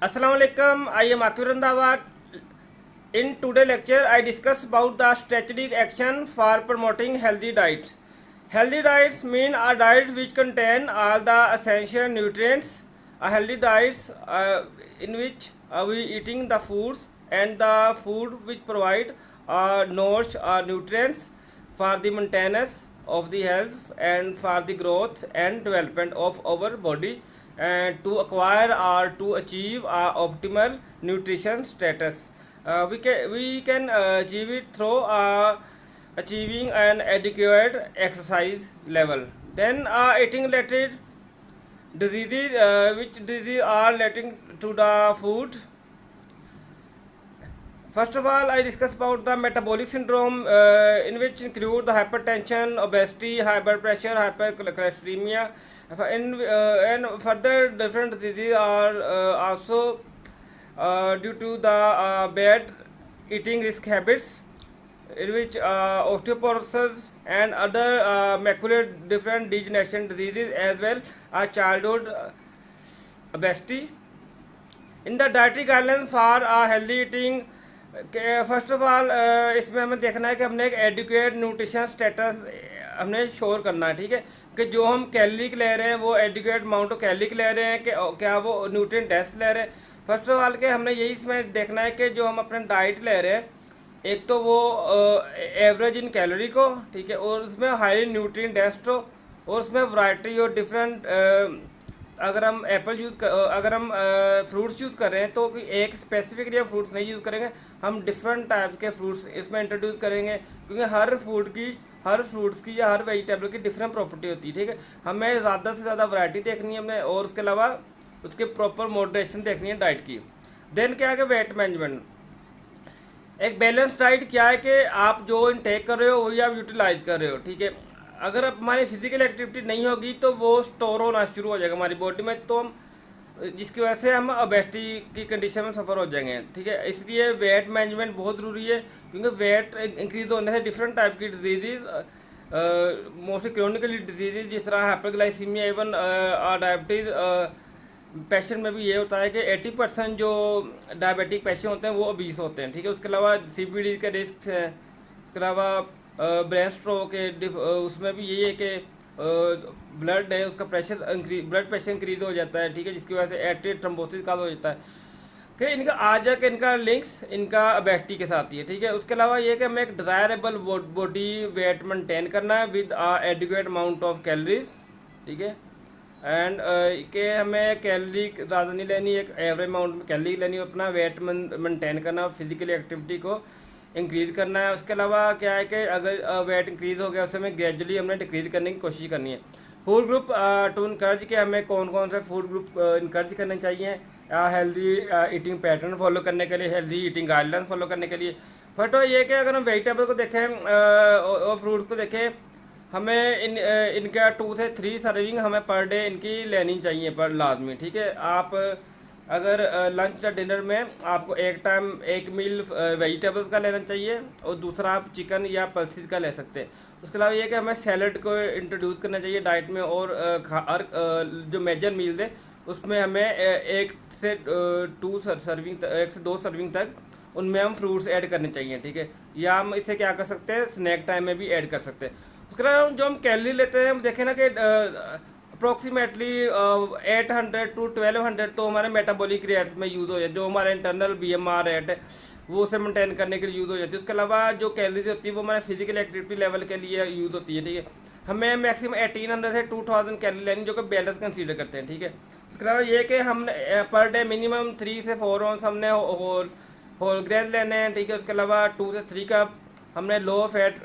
Assalamu alaikum. I am Akir Randhawa. In today's lecture, I discuss about the strategic action for promoting healthy diets. Healthy diets mean a diet which contain all the essential nutrients. A healthy diet in which we eating the foods and the food which provide nourish nutrients for the maintenance of the health and for the growth and development of our body and to acquire or to achieve optimal nutrition status. We can achieve it through achieving an adequate exercise level. Then eating related diseases, which diseases are relating to the food. First of all, I discuss about the metabolic syndrome, in which include the hypertension, obesity, high blood pressure, hypercholesterolemia, and further different diseases are also due to the bad eating risk habits, in which osteoporosis and other macular different degeneration diseases as well as childhood obesity. In the dietary guidelines for healthy eating, first of all इसमें हमें देखना है कि हमने एक educate nutrition status हमने sure करना है, ठीक है, कि जो हम कैलोरी ले रहे हैं वो एडुकेट अमाउंट ऑफ कैलोरी ले रहे हैं कि क्या वो न्यूट्रिएंट डेंस ले रहे हैं। फर्स्ट ऑफ ऑल के हमने यही इसमें देखना है कि जो हम अपने डाइट ले रहे हैं एक तो वो एवरेज इन कैलोरी को, ठीक है, और उसमें हाईली न्यूट्रिएंट डेंस हो और उसमें वैरायटी और डिफरेंट अगर हम अगर हम फ्रूट्स यूज़ कर रहे हैं तो एक स्पेसिफिकली हम फ्रूट्स नहीं यूज़ करेंगे, हम डिफरेंट टाइप्स के फ्रूट्स इसमें इंट्रोड्यूस करेंगे, क्योंकि हर फ्रूट्स की या हर वेजिटेबल की डिफरेंट प्रॉपर्टी होती है, ठीक है। हमें ज़्यादा से ज़्यादा वैरायटी देखनी है हमें, और उसके अलावा उसके प्रॉपर मॉडरेशन देखनी है डाइट की। देन क्या है कि वेट मैनेजमेंट। एक बैलेंस डाइट क्या है कि आप जो इनटेक कर रहे हो वही आप यूटिलाइज कर रहे हो, ठीक है। अगर हमारी फिजिकल एक्टिविटी नहीं होगी तो वो स्टोर होना शुरू हो जाएगा हमारी बॉडी में, तो हम जिसकी वजह से हम ओबेसिटी की कंडीशन में सफ़र हो जाएंगे, ठीक है। इसलिए वेट मैनेजमेंट बहुत ज़रूरी है, क्योंकि वेट इंक्रीज होने से डिफरेंट टाइप की डिजीज़ मोस्टली क्रोनिकल डिजीज़ जिस तरह हाइपरग्लाइसीमिया इवन डायबिटीज़ पेशेंट में भी ये होता है कि 80% जो डायबिटिक पेशेंट होते हैं वो ओबीस होते हैं, ठीक है। उसके अलावा CVD के रिस्क हैं, उसके अलावा ब्रेन स्ट्रोक है, उसमें भी यही है कि ब्लड है उसका प्रेशर ब्लड प्रेशर इंक्रीज हो जाता है, ठीक है, जिसकी वजह से एट्रियल थ्रोम्बोसिस का हो जाता है कि इनका आ जाके इनका लिंक्स इनका ओबेसिटी के साथ ही है, ठीक है। उसके अलावा ये कि हमें एक डिज़ायरेबल बॉडी वेट मेंटेन करना है with adequate amount of calories, ठीक है, एंड कि हमें कैलोरी ज़्यादा नहीं लेनी, एक एवरेज अमाउंट में कैलोरी लेनी, अपना वेट मेंटेन करना, फिजिकल एक्टिविटी को इंक्रीज़ करना है। उसके अलावा क्या है कि अगर वेट इंक्रीज़ हो गया उसे हमें ग्रेजुअली हमने डिक्रीज़ करने की कोशिश करनी है। फूड ग्रुप टू इनकरेज कि हमें कौन कौन से फूड ग्रुप इनकरेज करने चाहिए हेल्दी ईटिंग पैटर्न फॉलो करने के लिए, हेल्दी ईटिंग गाइडलाइन फॉलो करने के लिए। फर्स्ट ये कि अगर हम वेजिटेबल को देखें और फ्रूट को देखें, हमें इनका 2 से 3 सर्विंग हमें पर डे इनकी लेनी चाहिए पर लाजमी, ठीक है। आप अगर लंच या डिनर में आपको एक टाइम एक मील वेजिटेबल्स का लेना चाहिए और दूसरा आप चिकन या पल्सेस का ले सकते हैं। उसके अलावा ये कि हमें सैलड को इंट्रोड्यूस करना चाहिए डाइट में, और जो मेजर मील्स है उसमें हमें 1 से 2 सर्विंग तक उनमें हम फ्रूट्स ऐड करने चाहिए, ठीक है। या हम इसे क्या कर सकते हैं, स्नैक टाइम में भी ऐड कर सकते हैं। उसके अलावा जो हम कैलोरी लेते हैं हम देखें ना कि अप्रोक्सीमेटली 800 to 1200 तो हमारे मेटाबॉलिक रेट्स में यूज़ हो जाए, जो हमारे इंटरनल BMR रेट है वो उसे मेंटेन करने के लिए यूज़ हो जाती है। उसके अलावा जो कैलोरीज होती है वो हमारे फिजिकल एक्टिविटी लेवल के लिए यूज़ होती है, ठीक है। हमें मैक्सिमम 1800 से 2000 कैलोरी लेनी, जो कि बैलेंस कंसीडर करते हैं, ठीक है। उसके अलावा ये कि हम पर डे मिनिमम 3 से 4 ऑन्स हमने होल ग्रेन लेने हैं, ठीक है। उसके अलावा 2 से 3 कप हमने लो फैट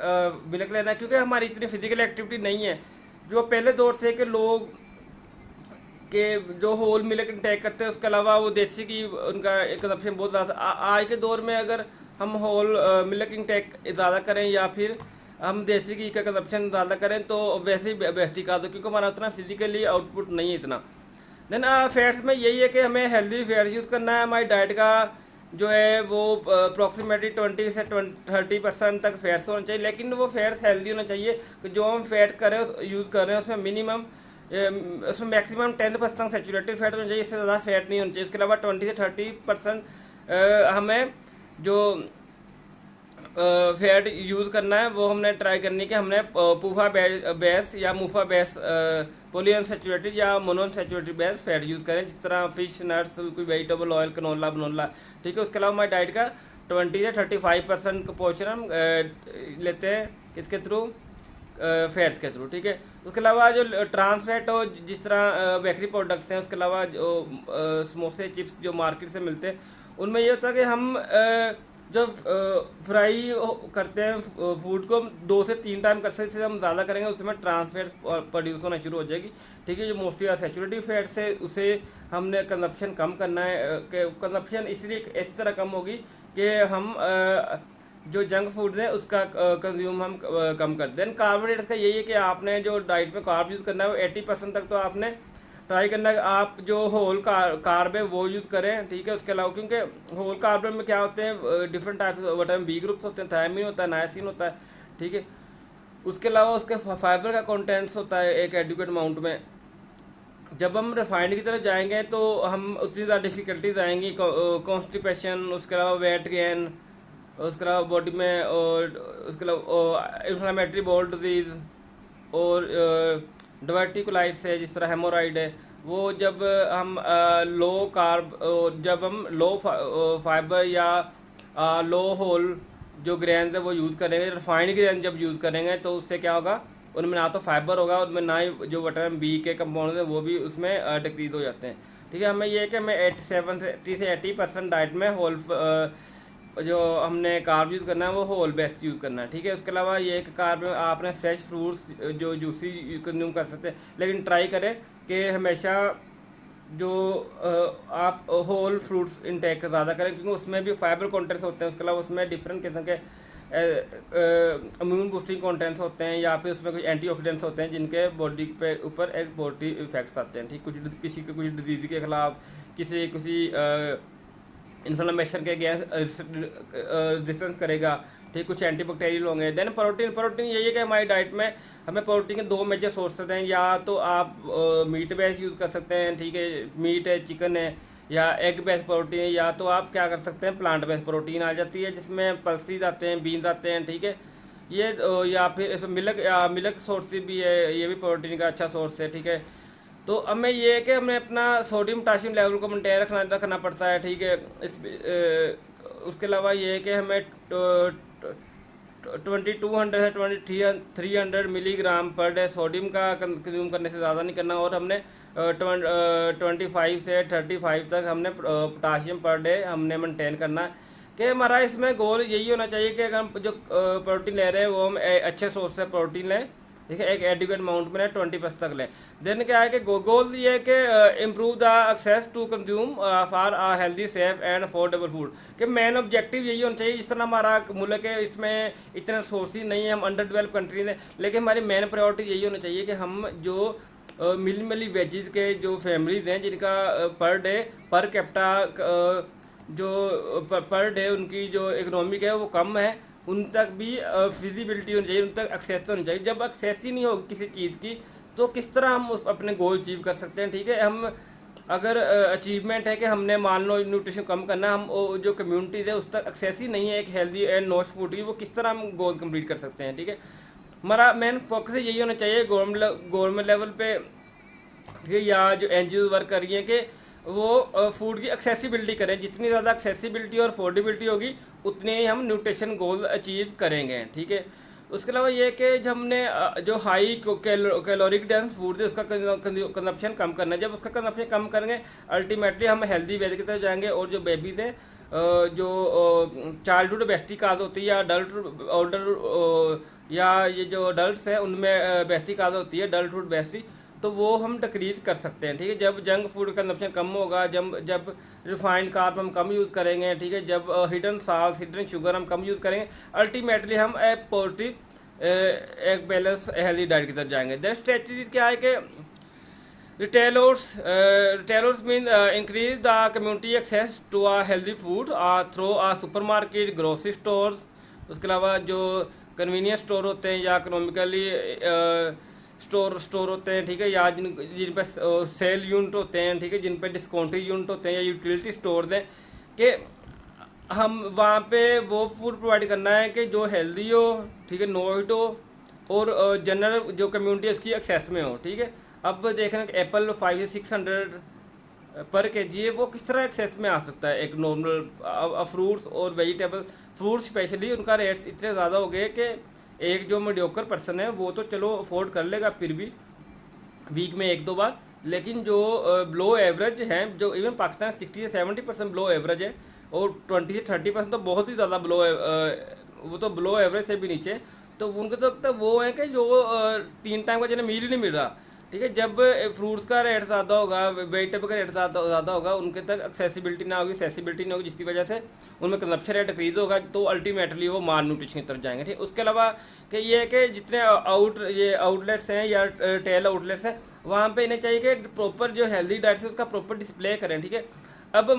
मिल्क लेना है, क्योंकि हमारी इतनी फिजिकल एक्टिविटी नहीं है जो पहले दौर से कि लोग के जो होल मिल्क इंटेक करते हैं। उसके अलावा वो देसी की उनका कंजप्शन बहुत ज़्यादा। आज के दौर में अगर हम होल मिल्क इंटेक ज़्यादा करें या फिर हम देसी घी का कंजप्शन ज़्यादा करें तो वैसे ही बेस्ट का दो, क्योंकि हमारा उतना फिजिकली आउटपुट नहीं है इतना। देन फैट्स में यही है कि हमें हेल्दी फैट यूज़ करना है। हमारी डाइट का जो है वो अप्रॉक्सीमेटली 20 से 30% तक फैट्स होना चाहिए, लेकिन वो फैट्स हेल्दी होना चाहिए कि जो हम फैट यूज़ कर रहे हैं उसमें मिनिमम उसमें मैक्सिमम 10% सेचुरेटेड फैट होना चाहिए, इससे ज़्यादा फैट नहीं होना चाहिए। इसके अलावा 20 से 30% हमें जो फैट यूज़ करना है वो हमने ट्राई करनी है कि हमने पूफा बेस या मुफा बेस पॉली अनसेचुरेटेड या mono unsaturated base fat use करें, जिस तरह फिश, नट्स, कोई वेजिटेबल ऑयल, कनोला, बनोला, ठीक है। उसके अलावा हमारी डाइट का 20 से 35% का पोर्शन हम लेते हैं किसके थ्रू, फैट्स के थ्रू, ठीक है। उसके अलावा जो ट्रांस फैट हो, जिस तरह बेकरी प्रोडक्ट्स हैं, उसके अलावा जो समोसे, चिप्स जो मार्केट से मिलते हैं, उनमें ये होता है कि हम जो फ्राई करते हैं फूड को, हम 2 से 3 टाइम कर सकते हैं। हम ज़्यादा करेंगे उसमें ट्रांस फैट प्रोड्यूस होना शुरू हो जाएगी, ठीक है। जो मोस्टली सैचुरेटेड फैट्स है उसे हमने कंजप्शन कम करना है। कंजप्शन इसलिए इस तरह कम होगी कि हम जो जंक फूड है उसका कंज्यूम हम कम कर दें। कार्बोहाइड्रेट्स का यही है कि आपने जो डाइट में कार्ब यूज़ करना है वो 80% तक तो आपने ट्राई करना है आप जो होल कार्ब है वो यूज़ करें, ठीक है। उसके अलावा क्योंकि होल कार्ब में क्या होते हैं, different type vitamin B groups होते हैं, थायमिन होता है, नायसिन होता है, ठीक है। उसके अलावा उसके फाइबर का कंटेंट्स होता है एक एडिक्वेट अमाउंट में। जब हम रिफाइंड की तरफ जाएंगे तो हम उतनी ज़्यादा डिफ़िकल्टीज आएंगी, कॉन्स्टिपेशन, उसके अलावा वेट गेन, उसके अलावा बॉडी में, और उसके अलावा इन्फ्लामेटरी बाउल डिजीज़ और डिवर्टिकुलाइट्स है, जिस तरह हेमोराइड है, वो जब हम लो कार्ब, जब हम लो फाइबर या लो होल जो ग्रेन्स है वो यूज़ करेंगे, रिफाइंड ग्रेन जब यूज़ करेंगे तो उससे क्या होगा, उनमें ना तो फाइबर होगा, उनमें ना ही जो विटामिन बी के कंपाउंड है वो भी उसमें डिक्रीज हो जाते हैं, ठीक है। हमें ये है कि हमें 80 से 80% डाइट में होल जो हमने कार्ब यूज़ करना है वो होल बेस्ट यूज़ करना है, ठीक है। उसके अलावा ये एक कार्ब में आपने फ्रेश फ्रूट्स जो जूसी कंज्यूम कर सकते हैं, लेकिन ट्राई करें कि हमेशा जो आप होल फ्रूट्स इनटेक ज़्यादा करें, क्योंकि उसमें भी फाइबर कंटेंट्स होते हैं। उसके अलावा उसमें डिफरेंट किस्म के इम्यून बूस्टिंग कंटेंट्स होते हैं, या फिर उसमें कुछ एंटीऑक्सीडेंट्स होते हैं जिनके बॉडी पे ऊपर एक पॉजिटिव इफेक्ट्स आते हैं, ठीक। किसी के कुछ डिजीज़ के खिलाफ, किसी इन्फ्लेमेशन के अगेंस्ट रेजिस्टेंस करेगा, ठीक। कुछ एंटीबैक्टीरियल होंगे। देन प्रोटीन यही है कि हमारी डाइट में हमें प्रोटीन के 2 मेजर सोर्सेज हैं, या तो आप मीट बेस यूज़ कर सकते हैं, ठीक है, मीट है, चिकन है, या एग बेस्ड प्रोटीन है, या तो आप क्या कर सकते हैं प्लांट बेस्ड प्रोटीन आ जाती है जिसमें पल्सीज आते हैं, बीन्स आते हैं, ठीक है। ये या फिर इसमें मिल्क सोर्स भी है, ये भी प्रोटीन का अच्छा सोर्स है, ठीक है। तो हमें ये है कि हमें अपना सोडियम पोटाशियम लेवल को मेंटेन रखना पड़ता है, ठीक है। उसके अलावा ये है कि हमें 2200 से 2300 मिलीग्राम पर डे सोडियम का कंज्यूम करने से ज़्यादा नहीं करना, और हमने 25 से 35 तक हमने पोटाशियम पर डे हमने मेंटेन करना है। कि हमारा इसमें गोल यही होना चाहिए कि अगर हम जो प्रोटीन ले रहे हैं वो हम अच्छे सोर्स से प्रोटीन लें, ठीक है, एक एडिक्वेट अमाउंट में 20% तक लें। देन क्या है कि गोल ये है कि improve the access to consume for a healthy, safe and affordable food. कि मेन ऑब्जेक्टिव यही होना चाहिए, जिस तरह हमारा मुल्क है इसमें इतने रिसोर्सेज नहीं है, हम अंडर डेवलप कंट्रीज हैं, लेकिन हमारी मेन प्रायोरिटी यही होना चाहिए कि हम जो मिनिमली वेजेस के जो फैमिलीज़ हैं जिनका पर डे पर कैपिटा जो पर डे उनकी जो इकोनॉमिक है वो कम है, उन तक भी फिजिबिलिटी होनी चाहिए, उन तक एक्सेस होनी चाहिए। जब एक्सेस ही नहीं होगी किसी चीज़ की तो किस तरह हम अपने गोल अचीव कर सकते हैं, ठीक है। हम अगर अचीवमेंट है कि हमने मान लो न्यूट्रिशन कम करना, हम जो कम्युनिटीज़ है उस तक एक्सेस ही नहीं है एक हेल्दी एंड नॉट फूड की, वो किस तरह हम गोल कंप्लीट कर सकते हैं, ठीक है। हमारा मेन फोकस यही होना चाहिए गवर्नमेंट लेवल पे, ठीक है, या जो NGOs वर्क कर रही हैं कि वो फूड की एक्सेसिबिलिटी करें। जितनी ज़्यादा एक्सेसिबिलिटी और अफोर्डेबिलिटी होगी उतने ही हम न्यूट्रिशन गोल अचीव करेंगे, ठीक है। उसके अलावा ये कि जब हमने जो हाई कैलोरिक डेंस फूड है उसका कंजप्शन कम करना है। जब उसका कंजप्शन कम करेंगे अल्टीमेटली हम हेल्दी वेज की तरफ जाएंगे, और जो बेबीज़ हैं जो चाइल्डहुड बेस्टी काज होती है, या अडल्ट ऑल्डर या ये जो अडल्ट हैं उनमें बेस्टी काज होती है, अडल्टहुड बेस्टी, तो वो हम डिक्रीज कर सकते हैं, ठीक है। जब जंक फूड कंजप्शन कम होगा, जब रिफाइंड कार्ब हम कम यूज़ करेंगे, ठीक है, जब हिडन साल्ट, हिडन शुगर हम कम यूज़ करेंगे, अल्टीमेटली हम एक पॉजिटिव एक बैलेंस हेल्दी डाइट की तरफ जाएंगे। देन स्ट्रेटजी क्या है कि retailers mean increase the community access to a healthy food through a supermarket, grocery stores। उसके अलावा जो कन्वीनियंस स्टोर होते हैं या इकोनॉमिकली स्टोर होते हैं, ठीक है, या जिन पे सेल यूनिट होते हैं, ठीक है, जिन पे डिस्काउंटिंग यूनिट होते हैं या यूटिलिटी स्टोर हैं, कि हम वहाँ पे वो फूड प्रोवाइड करना है कि जो हेल्दी हो, ठीक है, नो हीट हो, और जनरल जो कम्युनिटी है उसकी एक्सेस में हो, ठीक है। अब देखना कि एप्पल 500-600 पर के जी है, वो किस तरह एक्सेस में आ सकता है एक नॉर्मल फ्रूट्स और वेजिटेबल। फ्रूट स्पेशली उनका रेट्स इतने ज़्यादा हो गए कि एक जो मीडियोकर पर्सन है वो तो चलो अफोर्ड कर लेगा फिर भी वीक में 1-2 बार, लेकिन जो बिलो एवरेज हैं, जो इवन पाकिस्तान 60 से 70% बिलो एवरेज है, और 20 से 30% तो बहुत ही ज़्यादा बिलो, वो तो बिलो एवरेज से भी नीचे। तो उनके तो वो है कि जो 3 टाइम का जिन्हें मील ही नहीं मिल रहा, ठीक है। जब फ्रूट्स का रेट ज़्यादा होगा, वेजिटेबल का रेट ज़्यादा होगा, उनके तक एक्सेसिबिलिटी ना होगी, एक्सेसिबिलिटी नहीं होगी, जिसकी वजह से उनमें कंजप्शन रेट डिक्रीज होगा, तो अल्टीमेटली वो माल न्यूट्रिशन की तरफ जाएंगे, ठीक। उसके अलावा कि ये है कि जितने ये आउटलेट्स हैं या टेल आउटलेट्स हैं, वहाँ पे इन्हें चाहिए कि प्रॉपर जो हेल्दी डाइट है उसका प्रॉपर डिस्प्ले करें, ठीक है। अब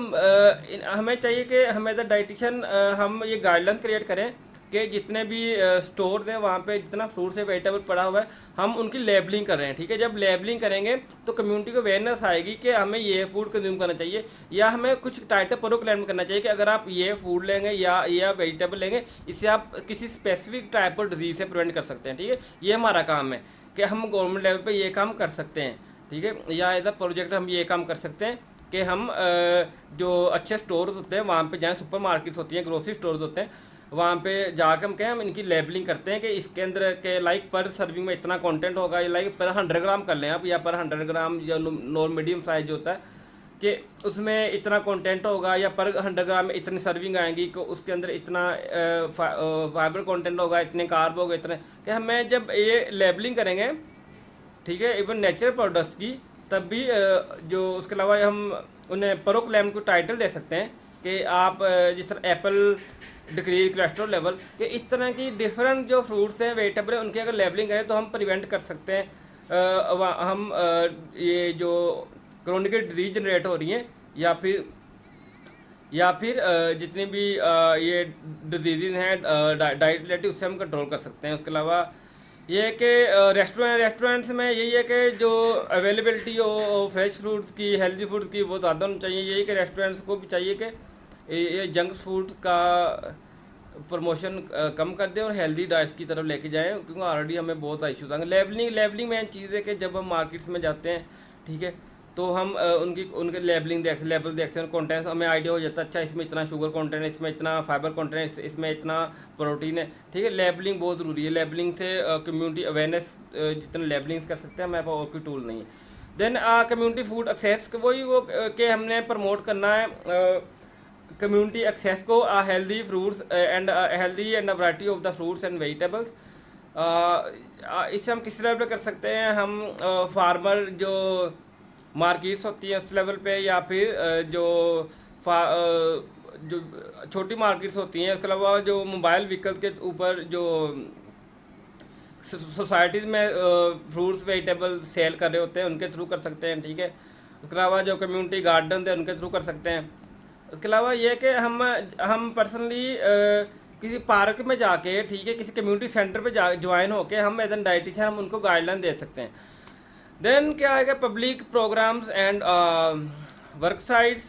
हमें चाहिए कि हमें एज अ डाइटिशियन हम ये गाइडलाइन क्रिएट करें कि जितने भी स्टोर हैं वहाँ पे जितना फ्रूट्स है वेजिटेबल पड़ा हुआ है, हम उनकी लेबलिंग कर रहे हैं, ठीक है। जब लेबलिंग करेंगे तो कम्युनिटी को अवेयरनेस आएगी कि हमें ये फूड कंज्यूम करना चाहिए, या हमें कुछ टाइटल प्रोक्लेम करना चाहिए कि अगर आप ये फूड लेंगे या वेजिटेबल लेंगे, इससे आप किसी स्पेसिफिक टाइप ऑफ डिजीज से प्रिवेंट कर सकते हैं, ठीक है। ये हमारा काम है कि हम गवर्नमेंट लेवल पर ये काम कर सकते हैं, ठीक है, या एज अ प्रोजेक्ट हम ये काम कर सकते हैं कि हम जो अच्छे स्टोर्स होते हैं वहाँ पे जाएँ, सुपर मार्केट्स होती हैं, ग्रोसरी स्टोर्स होते हैं, वहाँ पे जाकर हम हम इनकी लेबलिंग करते हैं कि इसके अंदर के लाइक पर सर्विंग में इतना कंटेंट होगा, या लाइक पर 100 ग्राम कर लें आप, या पर 100 ग्राम जो नॉन मीडियम साइज जो होता है कि उसमें इतना कंटेंट होगा, या पर 100 ग्राम में इतनी सर्विंग आएंगी कि उसके अंदर इतना फाइबर कंटेंट होगा, इतने कार्ब होगा, इतने, कि हमें जब ये लेबलिंग करेंगे, ठीक है, इवन नेचुरल प्रोडक्ट्स की, तब भी जो उसके अलावा हम उन्हें प्रोक्लेम को टाइटल दे सकते हैं कि आप जिस तरह एप्पल डिक्रीज कोलेस्ट्रॉल लेवल, कि इस तरह की डिफरेंट जो फ्रूट्स हैं वेजिटेबल हैं उनकी अगर लेबलिंग करें तो हम प्रिवेंट कर सकते हैं हम ये जो क्रोनिक डिजीज जनरेट हो रही हैं, या फिर जितनी भी ये डिजीज़ हैं डाइट रिलेटिव, उससे हम कंट्रोल कर सकते हैं। उसके अलावा ये है कि रेस्टोरेंट्स में यही है कि जो अवेलेबिलिटी हो फ्रेश फ्रूट्स की, हेल्दी फूड की, वो ज़्यादा होनी चाहिए। यही कि रेस्टोरेंट्स को भी चाहिए कि ये जंक फूड का प्रमोशन कम कर दें और हेल्दी डाइट्स की तरफ लेके जाएं, क्योंकि ऑलरेडी हमें बहुत इशूज़ आएंगे। लेबलिंग मेन चीज़ है कि जब हम मार्केट्स में जाते हैं, ठीक है, तो हम उनके लेबल देखते हैं, कंटेंट हमें आइडिया हो जाता है, अच्छा इसमें इतना शुगर कंटेंट है, इसमें इतना फाइबर कंटेंट है, इसमें इतना प्रोटीन है, ठीक है। लेबलिंग बहुत ज़रूरी है। लेबलिंग से कम्युनिटी अवेयरनेस जितना लेबलिंग कर सकते हैं, हमारे पास और कोई टूल नहीं है। देन कम्युनिटी फूड एक्सेस वही वो कि हमने प्रमोट करना है कम्युनिटी एक्सेस को healthy fruits and healthy and variety of the fruits and vegetables. इससे हम किस लेवल पे कर सकते हैं, हम फार्मर जो मार्केट्स होती हैं उस लेवल पे, या फिर जो छोटी मार्केट्स होती हैं, उसके अलावा जो मोबाइल व्हीकल के ऊपर जो सोसाइटीज़ में फ्रूट्स वेजिटेबल सेल कर रहे होते हैं उनके थ्रू कर सकते हैं, ठीक है। उसके अलावा जो कम्युनिटी गार्डन है उनके थ्रू कर सकते हैं। उसके अलावा ये कि हम पर्सनली किसी पार्क में जाके, ठीक है, किसी कम्युनिटी सेंटर पे ज्वाइन होके हम एज एन डाइटिशियन हम उनको गाइडलाइन दे सकते हैं। देन क्या आएगा, public programmes and work sites,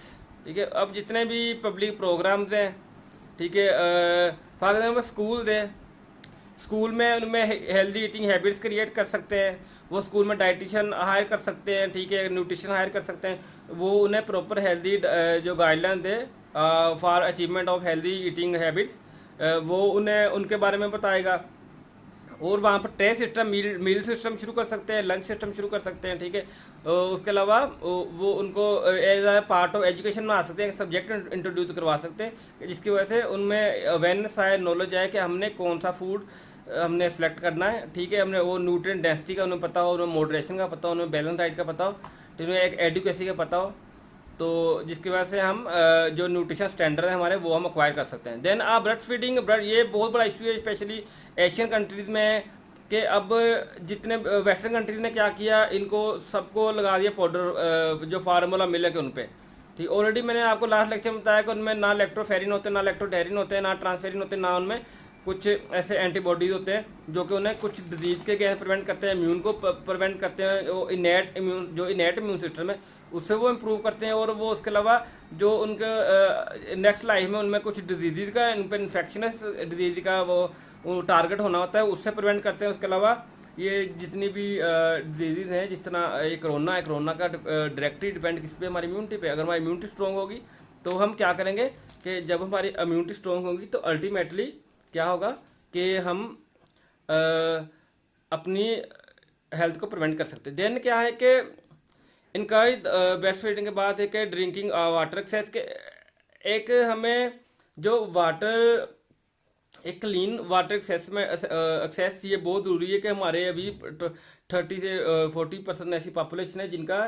ठीक है। अब जितने भी पब्लिक प्रोग्राम्स हैं, ठीक है, फॉर एग्जाम्पल स्कूल हैं, स्कूल में उनमें हेल्दी ईटिंग हैबिट्स क्रिएट कर सकते हैं, वो स्कूल में डाइटिशियन हायर कर सकते हैं, ठीक है, न्यूट्रिशन हायर कर सकते हैं, वो उन्हें प्रॉपर हेल्दी जो guideline they for achievement of healthy eating habits, वो उन्हें उनके बारे में बताएगा। और वहाँ पर ट्रे सिस्टम, मील सिस्टम शुरू कर सकते हैं, लंच सिस्टम शुरू कर सकते हैं, ठीक है। उसके अलावा वो उनको as a part of education में आ सकते हैं, सब्जेक्ट इंट्रोड्यूस करवा सकते हैं, जिसकी वजह से उनमें अवेयरनेस आए, नॉलेज आए कि हमने कौन सा फूड हमने सेलेक्ट करना है, ठीक है। हमने वो न्यूट्रिएंट डेंसिटी का उन्हें पता हो, उन्हें मॉडरेशन का पता हो, उन्हें बैलेंस डाइट का पता हो, तो उन्हें एक एडुकेसी का पता हो, तो जिसकी वजह से हम जो न्यूट्रिशन स्टैंडर्ड है हमारे वो हम एक्वायर कर सकते हैं। देन ब्रेड फीडिंग, ये बहुत बड़ा इशू है स्पेशली एशियन कंट्रीज़ में, कि अब जितने वेस्टर्न कंट्रीज़ ने क्या किया, इनको सबको लगा दिया पाउडर जो फार्मूला मिल्क है उन पर, ठीक। ऑलरेडी मैंने आपको लास्ट लेक्चर में बताया कि उनमें ना लैक्टोफेरिन होते, ना लैक्टोडेरिन होते हैं, ना ट्रांसफेरिन होते, ना उनमें कुछ ऐसे एंटीबॉडीज होते हैं जो कि उन्हें कुछ डिजीज़ के अगेंस्ट प्रिवेंट करते हैं, इम्यून को प्रिवेंट करते हैं, वो इनेट इम्यून सिस्टम है उससे वो इम्प्रूव करते हैं। और वो उसके अलावा जो उनके नेक्स्ट लाइफ में उनमें कुछ डिजीज़ का इन पर इन्फेक्शनस डिजीज़ का वो टारगेट होना होता है, उससे प्रिवेंट करते हैं। उसके अलावा ये जितनी भी डिजीज़ हैं, जिस तरह ये कोरोना है, कोरोना का डायरेक्टली डिपेंड किस पे, हमारी इम्यूनिटी पे। अगर हमारी इम्यूनिटी स्ट्रॉन्ग होगी तो हम क्या करेंगे कि जब हमारी इम्यूनिटी स्ट्रॉन्ग होगी तो अल्टीमेटली क्या होगा कि हम अ, अपनी हेल्थ को प्रिवेंट कर सकते हैं। देन क्या है कि इनका ब्रेस्ट फीडिंग के बाद एक ड्रिंकिंग वाटर एक्सेस के, एक हमें जो वाटर, एक क्लीन वाटर एक्सेस में एक्सेस ये बहुत ज़रूरी है कि हमारे अभी 30 से 40% ऐसी पॉपुलेशन है जिनका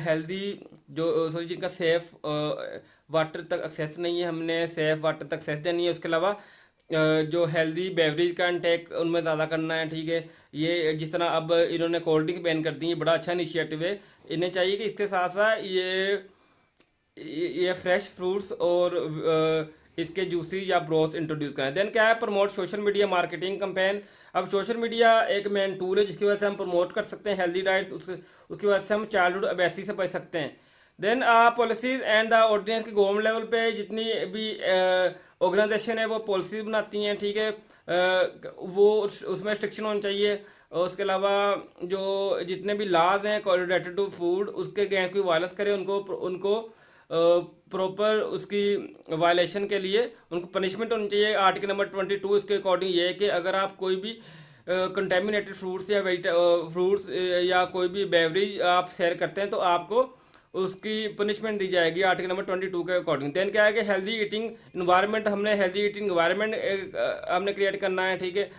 हेल्दी जो सॉरी जिनका सेफ वाटर तक एक्सेस नहीं है। हमने सेफ वाटर तक एक्सेस देनी है। उसके अलावा जो हेल्दी बेवरेज का इंटेक उनमें ज़्यादा करना है, ठीक है। ये जिस तरह अब इन्होंने कोल्ड ड्रिंक बैन कर दी है, बड़ा अच्छा इनिशिएटिव है। इन्हें चाहिए कि इसके साथ साथ ये फ्रेश फ्रूट्स और इसके जूसी या ब्रोथ इंट्रोड्यूस करें। देन क्या है, promote social media marketing campaign. अब सोशल मीडिया एक मेन टूल है जिसकी वजह से हम प्रमोट कर सकते हैं हेल्दी डाइट्स, उसकी वजह से हम चाइल्डहुड ओबेसिटी से बच सकते हैं। Then policies and the ordinance की गवर्नमेंट लेवल पे जितनी भी ऑर्गेनाइजेशन है वो पॉलिसीज बनाती हैं, ठीक है। वो उसमें रिस्ट्रिक्शन होनी चाहिए। और उसके अलावा जो जितने भी लाज हैं रिलेटेड टू फूड, उसके अगेंस्ट कोई वायलेंस करे उनको उनको प्रॉपर उसकी वायलेशन के लिए उनको पनिशमेंट होनी चाहिए। आर्टिकल नंबर 22 इसके अकॉर्डिंग ये है कि अगर आप कोई भी कंटेमिनेटेड फ्रूट्स या फ्रूट्स या कोई भी बेवरेज आप शेयर करते हैं तो आपको उसकी पनिशमेंट दी जाएगी आर्टिकल नंबर 22 के अकॉर्डिंग। देन क्या है कि हेल्दी ईटिंग इन्वायरमेंट, हमने हेल्दी ईटिंग इन्वायरमेंट हमने क्रिएट करना है, ठीक है।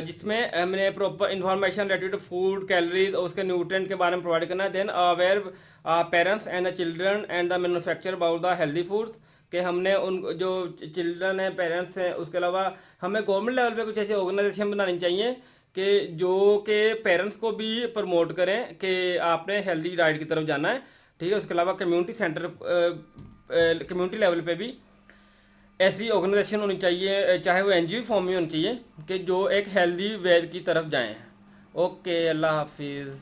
जिसमें हमने proper information related to food calories और उसके न्यूट्रिएंट के बारे में प्रोवाइड करना है। Then aware parents and the children and the manufacture about the healthy foods, कि हमने उन जो चिल्ड्रन हैं, पेरेंट्स हैं, उसके अलावा हमें गवर्नमेंट लेवल पे कुछ ऐसी ऑर्गेनाइजेशन बनानी चाहिए कि जो के पेरेंट्स को भी प्रमोट करें कि आपने हेल्दी डाइट की तरफ जाना है, ठीक है। उसके अलावा कम्युनिटी सेंटर, कम्युनिटी लेवल पे भी ऐसी ऑर्गेनाइजेशन होनी चाहिए, चाहे वो एनजीओ फॉर्म में होनी चाहिए, कि जो एक हेल्दी वेज की तरफ जाएं। ओके, अल्लाह हाफिज़।